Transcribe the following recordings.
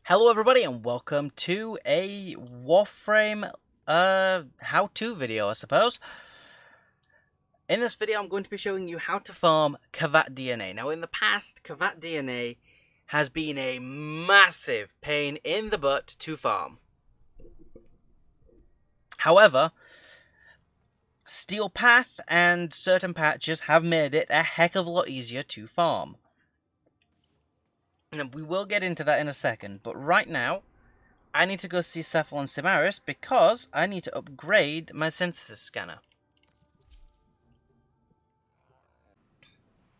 Hello everybody and welcome to a Warframe how-to video, I suppose. In this video I'm going to be showing you how to farm Kavat DNA. Now in the past, Kavat DNA has been a massive pain in the butt to farm. However, Steel Path and certain patches have made it a heck of a lot easier to farm. And we will get into that in a second, but right now I need to go see Cephal and Simaris because I need to upgrade my synthesis scanner.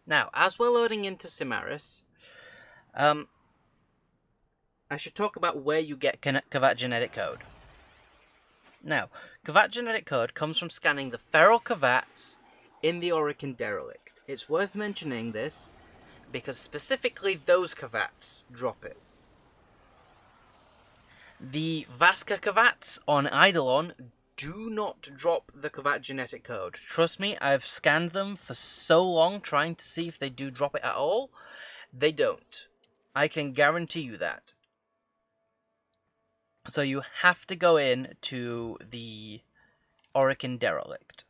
Now, as we're loading into Simaris, I should talk about where you get Kavat genetic code. Now, Kavat genetic code comes from scanning the feral Kavats in the Derelict. It's worth mentioning this because specifically those Kavats drop it. The Vaska Kavats on Eidolon do not drop the Kavat genetic code. Trust me, I've scanned them for so long trying to see if they do drop it at all. They don't. I can guarantee you that. So you have to go in to the Derelict.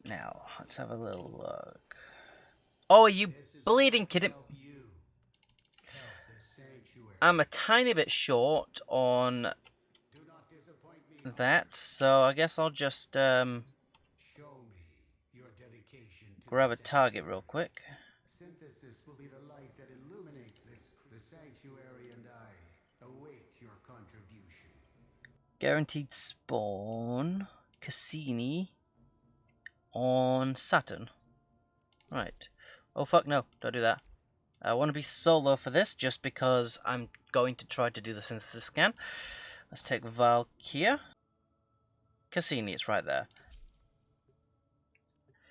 Now, let's have a little look. Oh, are you bleeding kidding? I'm a tiny bit short on that, so I guess I'll just grab a target real quick. Synthesis will be the light that illuminates the sanctuary, and I await your contribution. Guaranteed spawn Cassini on Saturn. Right. Oh fuck no, don't do that. I want to be solo for this just because I'm going to try to do the synthesis scan. Let's take Valkyria. Cassini, it's right there.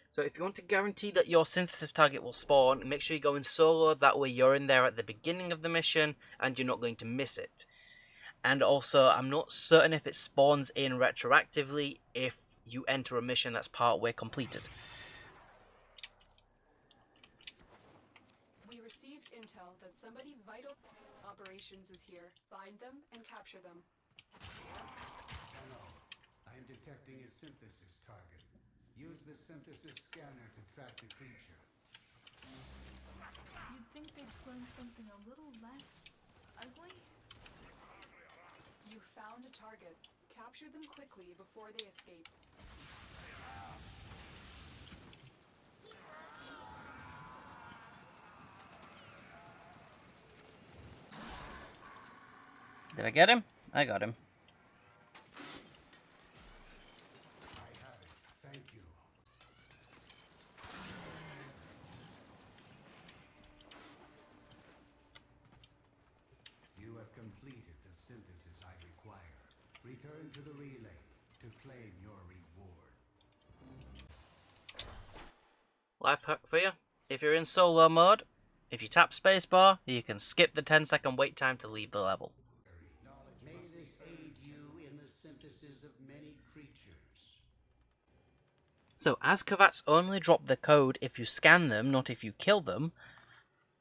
So if you want to guarantee that your synthesis target will spawn, make sure you go in solo, that way you're in there at the beginning of the mission and you're not going to miss it. And also, I'm not certain if it spawns in retroactively if you enter a mission that's partway completed. We received intel that somebody vital operations is here. Find them and capture them. Hello. I am detecting a synthesis target. Use the synthesis scanner to track the creature. You'd think they'd learn something a little less ugly? You found a target. Capture them quickly before they escape. Did I get him? I got him. I have it. Thank you. You have completed the synthesis I require. Return to the relay to claim your reward. Life hack for you. If you're in solo mode, if you tap spacebar, you can skip the 10-second wait time to leave the level. May this aid you in the synthesis of many creatures. So, as Kavats only drop the code if you scan them, not if you kill them,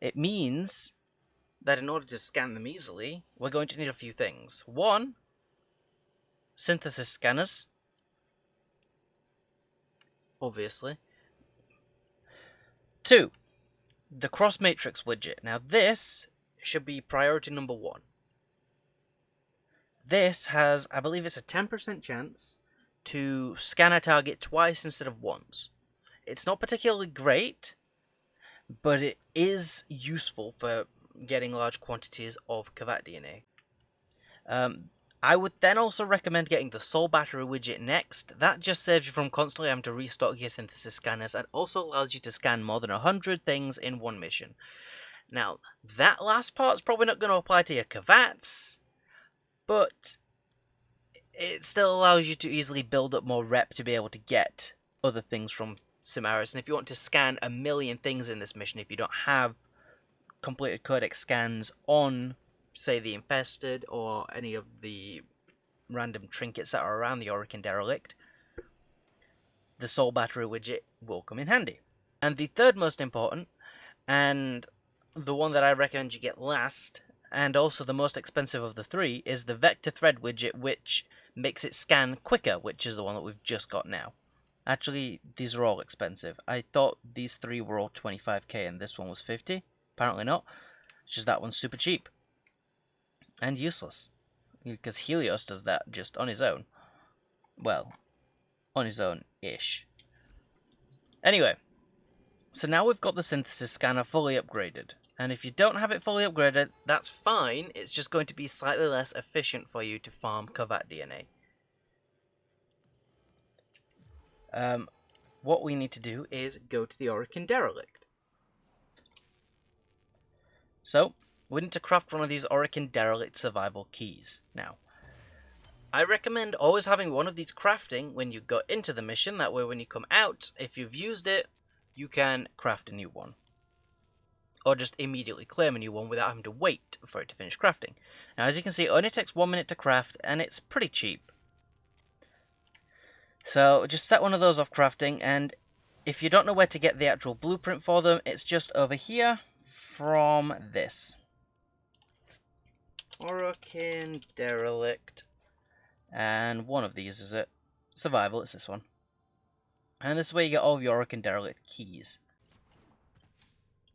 it means that in order to scan them easily, we're going to need a few things. One, synthesis scanners. Obviously. Two, the cross matrix widget. Now this should be priority number 1. This has, I believe it's a 10% chance to scan a target twice instead of once. It's not particularly great, but it is useful for getting large quantities of Kavat DNA. I would then also recommend getting the Soul Battery widget next. That just saves you from constantly having to restock your synthesis scanners and also allows you to scan more than 100 things in one mission. Now, that last part's probably not going to apply to your Kavats, but it still allows you to easily build up more rep to be able to get other things from Simaris. And if you want to scan a million things in this mission, if you don't have completed codex scans on, say, the Infested or any of the random trinkets that are around the Derelict, the Soul Battery widget will come in handy. And the third most important, and the one that I recommend you get last, and also the most expensive of the three, is the Vector Thread widget, which makes it scan quicker, which is the one that we've just got now. Actually, these are all expensive. I thought these three were all 25k and this one was 50. Apparently not. It's just that one's super cheap. And useless. Because Helios does that just on his own. Well, on his own-ish. Anyway, so now we've got the synthesis scanner fully upgraded. And if you don't have it fully upgraded, that's fine. It's just going to be slightly less efficient for you to farm Kavat DNA. What we need to do is go to the Orokin Derelict. So, we need to craft one of these Orokin Derelict survival keys. Now, I recommend always having one of these crafting when you go into the mission. That way when you come out, if you've used it, you can craft a new one. Or just immediately claim a new one without having to wait for it to finish crafting. Now, as you can see, it only takes 1 minute to craft, and it's pretty cheap. So, just set one of those off crafting, and if you don't know where to get the actual blueprint for them, it's just over here from this. Orokin Derelict. And one of these is it. Survival, it's this one. And this is where you get all of your Orokin Derelict keys.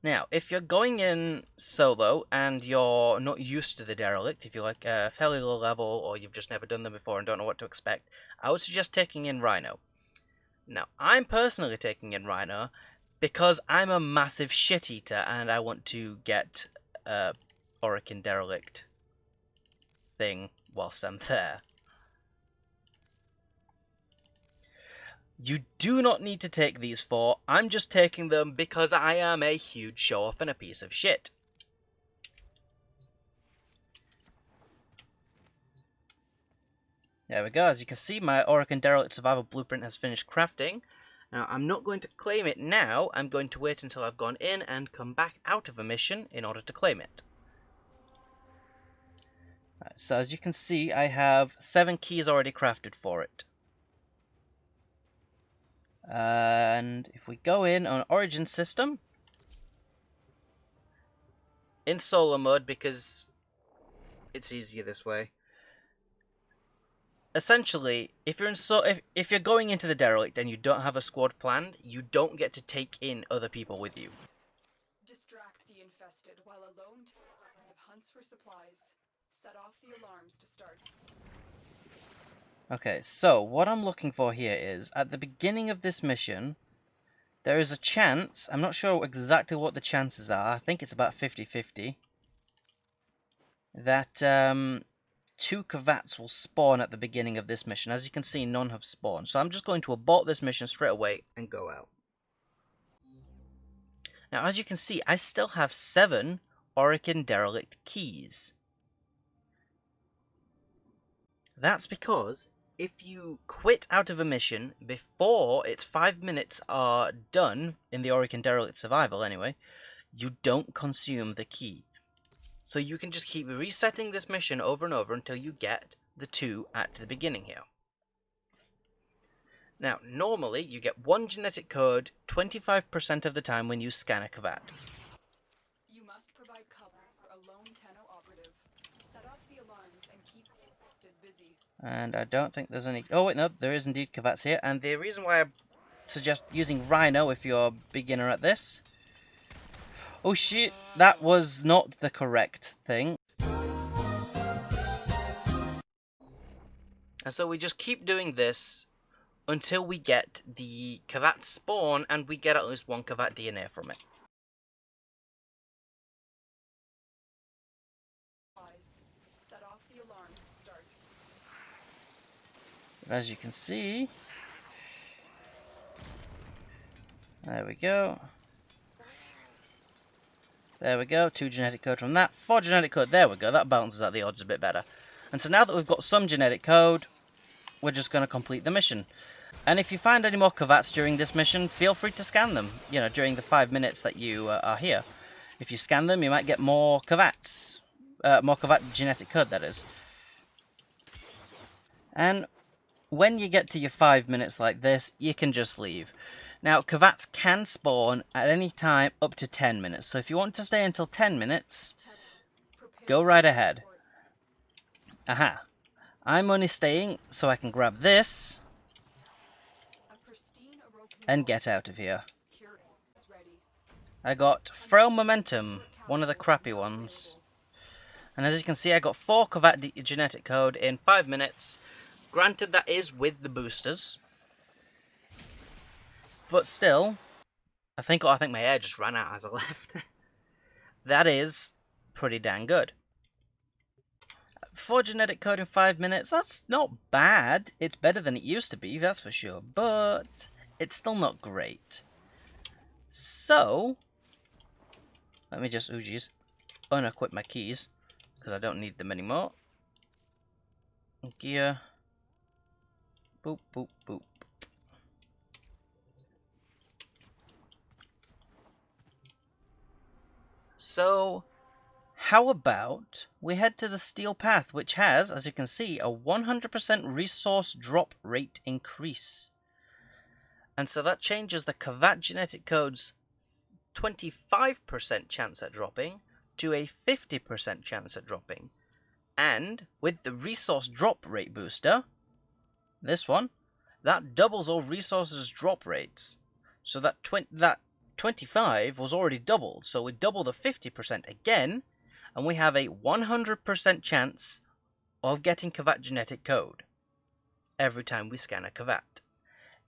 Now, if you're going in solo and you're not used to the Derelict, if you're like a fairly low level or you've just never done them before and don't know what to expect, I would suggest taking in Rhino. Now, I'm personally taking in Rhino because I'm a massive shit eater and I want to get Orokin Derelict thing whilst I'm there. You do not need to take these 4. I'm just taking them because I am a huge show-off and a piece of shit. There we go. As you can see, my Orokin Derelict Survival Blueprint has finished crafting. Now, I'm not going to claim it now. I'm going to wait until I've gone in and come back out of a mission in order to claim it. Right, so as you can see, I have 7 keys already crafted for it. And if we go in on Origin System, in solo mode because it's easier this way. Essentially, if you're if you're going into the Derelict and you don't have a squad planned, you don't get to take in other people with you. Distract the infested while a lone hunts for supplies. Set off the alarms to start. Okay, so what I'm looking for here is, at the beginning of this mission, there is a chance, I'm not sure exactly what the chances are, I think it's about 50-50, that 2 Kavats will spawn at the beginning of this mission. As you can see, none have spawned. So I'm just going to abort this mission straight away and go out. Now, as you can see, I still have 7 Orokin Derelict keys. That's because if you quit out of a mission before its 5 minutes are done, in the Orokin Derelict Survival anyway, you don't consume the key. So you can just keep resetting this mission over and over until you get the 2 at the beginning here. Now, normally you get 1 genetic code 25% of the time when you scan a Kavat. You must provide cover for a lone Tenno operative. Set off the alarms and keep the infested busy. And I don't think there's any... Oh, wait, no, there is indeed Kavats here. And the reason why I suggest using Rhino if you're a beginner at this... Oh, shit, that was not the correct thing. And so we just keep doing this until we get the Kavat spawn and we get at least 1 Kavat DNA from it. Set off the alarms to start. As you can see... There we go. There we go, 2 genetic code from that, 4 genetic code, there we go, that balances out the odds a bit better. And so now that we've got some genetic code, we're just going to complete the mission. And if you find any more Kavats during this mission, feel free to scan them, you know, during the 5 minutes that you are here. If you scan them, you might get more Kavats. More Kavat genetic code, that is. And when you get to your 5 minutes like this, you can just leave. Now, Kavats can spawn at any time up to 10 minutes. So if you want to stay until 10 minutes, go right ahead. Aha. I'm only staying so I can grab this and get out of here. I got Frail Momentum, one of the crappy ones. And as you can see, I got 4 Kavat genetic code in 5 minutes. Granted, that is with the boosters. But still, I think my air just ran out as I left. That is pretty dang good. 4 genetic code in 5 minutes, that's not bad. It's better than it used to be, that's for sure. But it's still not great. So, let me just, unequip my keys, because I don't need them anymore. Gear. Boop, boop, boop. So, how about we head to the Steel Path, which has, as you can see, a 100% resource drop rate increase. And so that changes the Kavat genetic code's 25% chance at dropping to a 50% chance at dropping. And with the resource drop rate booster, this one, that doubles all resources drop rates. So that 25 was already doubled, so we double the 50% again, and we have a 100% chance of getting Kavat genetic code every time we scan a Kavat.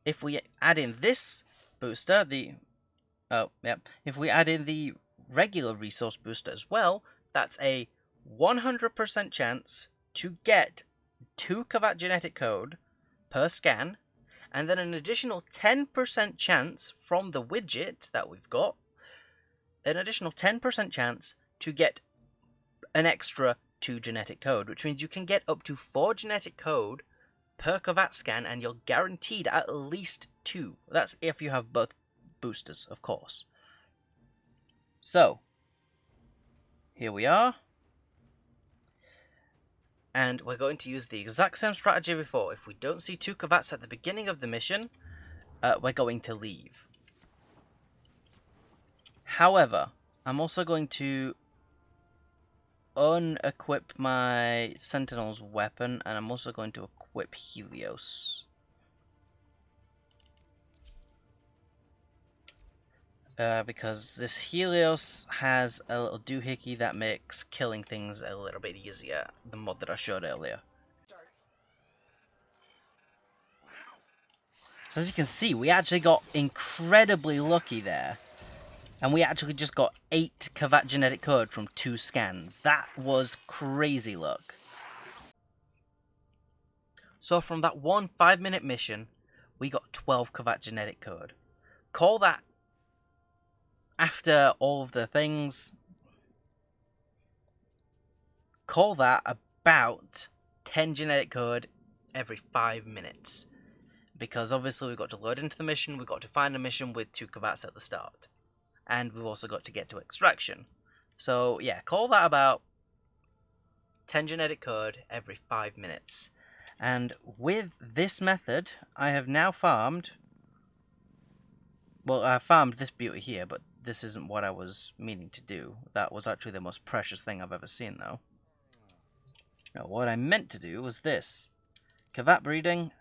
If we add in this booster, if we add in the regular resource booster as well, that's a 100% chance to get 2 Kavat genetic code per scan, and then an additional 10% chance from the widget that we've got, an additional 10% chance to get an extra 2 genetic code, which means you can get up to 4 genetic code per Kavat scan, and you're guaranteed at least 2. That's if you have both boosters, of course. So, here we are. And we're going to use the exact same strategy before. If we don't see 2 Kavats at the beginning of the mission, we're going to leave. However, I'm also going to unequip my Sentinel's weapon, and I'm also going to equip Helios. Because this Helios has a little doohickey that makes killing things a little bit easier, the mod that I showed earlier. So as you can see, we actually got incredibly lucky there. And we actually just got 8 Kavat genetic code from 2 scans. That was crazy luck. So from that one 5-minute mission, we got 12 Kavat genetic code. Call that, after all of the things, call that about 10 genetic code every 5 minutes. Because obviously we've got to load into the mission, we've got to find a mission with 2 Kavats at the start. And we've also got to get to extraction. So yeah, call that about 10 genetic code every 5 minutes. And with this method, I have now farmed... Well, I farmed this beauty here, but this isn't what I was meaning to do. That was actually the most precious thing I've ever seen, though. Now, what I meant to do was this. Kavat breeding.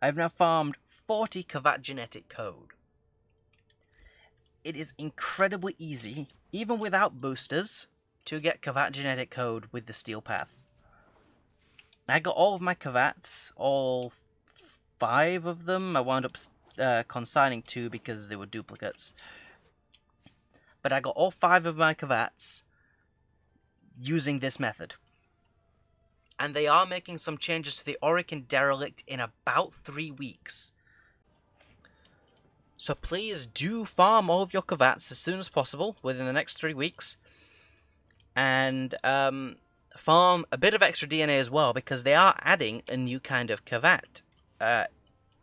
I've now farmed 40 Kavat genetic code. It is incredibly easy, even without boosters, to get Kavat genetic code with the Steel Path. I got all of my Kavats, all 5 of them. I wound up consigning 2 because they were duplicates. But I got all 5 of my Kavats using this method. And they are making some changes to the Auric and Derelict in about 3 weeks. So please do farm all of your Kavats as soon as possible within the next 3 weeks. And farm a bit of extra DNA as well, because they are adding a new kind of Kavat.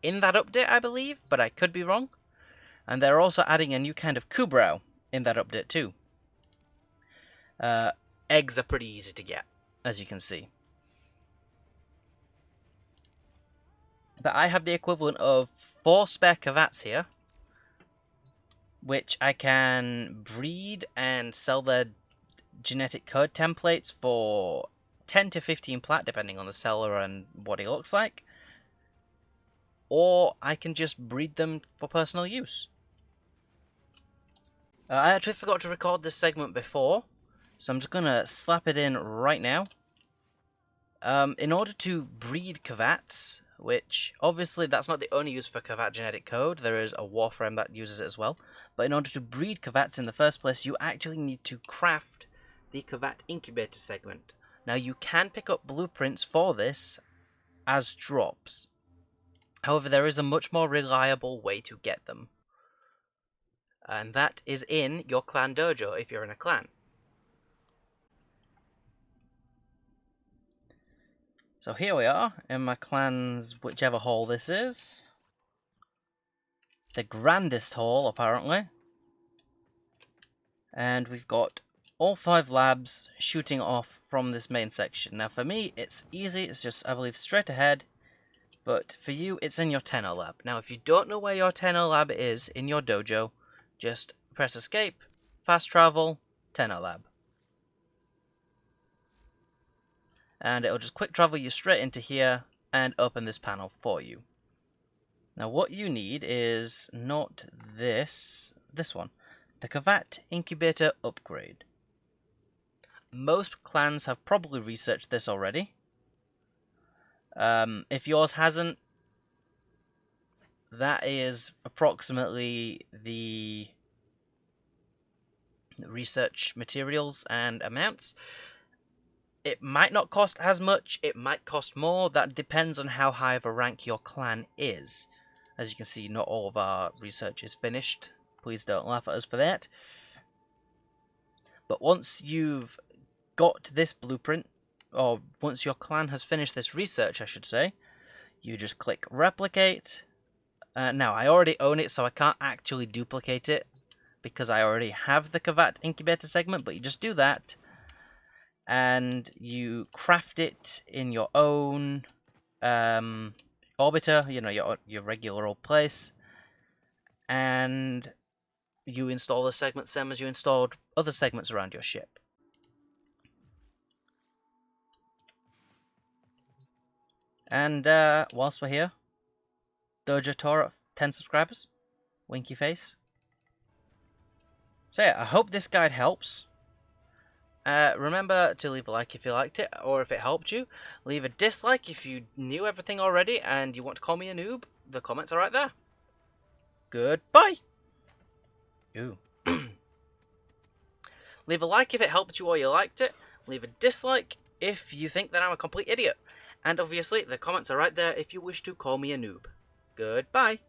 In that update, I believe, but I could be wrong. And they're also adding a new kind of Kubrau in that update too. Eggs are pretty easy to get, as you can see. But I have the equivalent of 4 spare Kavats here, which I can breed and sell their genetic code templates for 10 to 15 plat, depending on the seller and what he looks like. Or I can just breed them for personal use. I actually forgot to record this segment before, so I'm just going to slap it in right now. In order to breed Kavats, which obviously that's not the only use for Kavat genetic code, there is a Warframe that uses it as well, but in order to breed Kavats in the first place, you actually need to craft the Kavat incubator segment. Now you can pick up blueprints for this as drops. However, there is a much more reliable way to get them. And that is in your clan dojo if you're in a clan. So here we are in my clan's whichever hall this is. The grandest hall, apparently. And we've got all 5 labs shooting off from this main section. Now for me, it's easy. It's just, I believe, straight ahead. But for you, it's in your Tenno lab. Now if you don't know where your Tenno lab is in your dojo, just press escape, fast travel, Tenno lab. And it'll just quick travel you straight into here and open this panel for you. Now what you need is not this one. The Kavat Incubator Upgrade. Most clans have probably researched this already. If yours hasn't, that is approximately the research materials and amounts. It might not cost as much, it might cost more, that depends on how high of a rank your clan is. As you can see, not all of our research is finished. Please don't laugh at us for that. But once you've got this blueprint, or once your clan has finished this research, I should say, you just click replicate. Now, I already own it, so I can't actually duplicate it, because I already have the Kavat incubator segment, but you just do that. And you craft it in your own orbiter, you know, your regular old place, and you install the segment same as you installed other segments around your ship. And whilst we're here, Dojo Tour at 10 subscribers, winky face. So yeah, I hope this guide helps. Remember to leave a like if you liked it, or if it helped you. Leave a dislike if you knew everything already and you want to call me a noob. The comments are right there. Goodbye! Ooh. Leave a like if it helped you or you liked it. Leave a dislike if you think that I'm a complete idiot. And obviously, the comments are right there if you wish to call me a noob. Goodbye!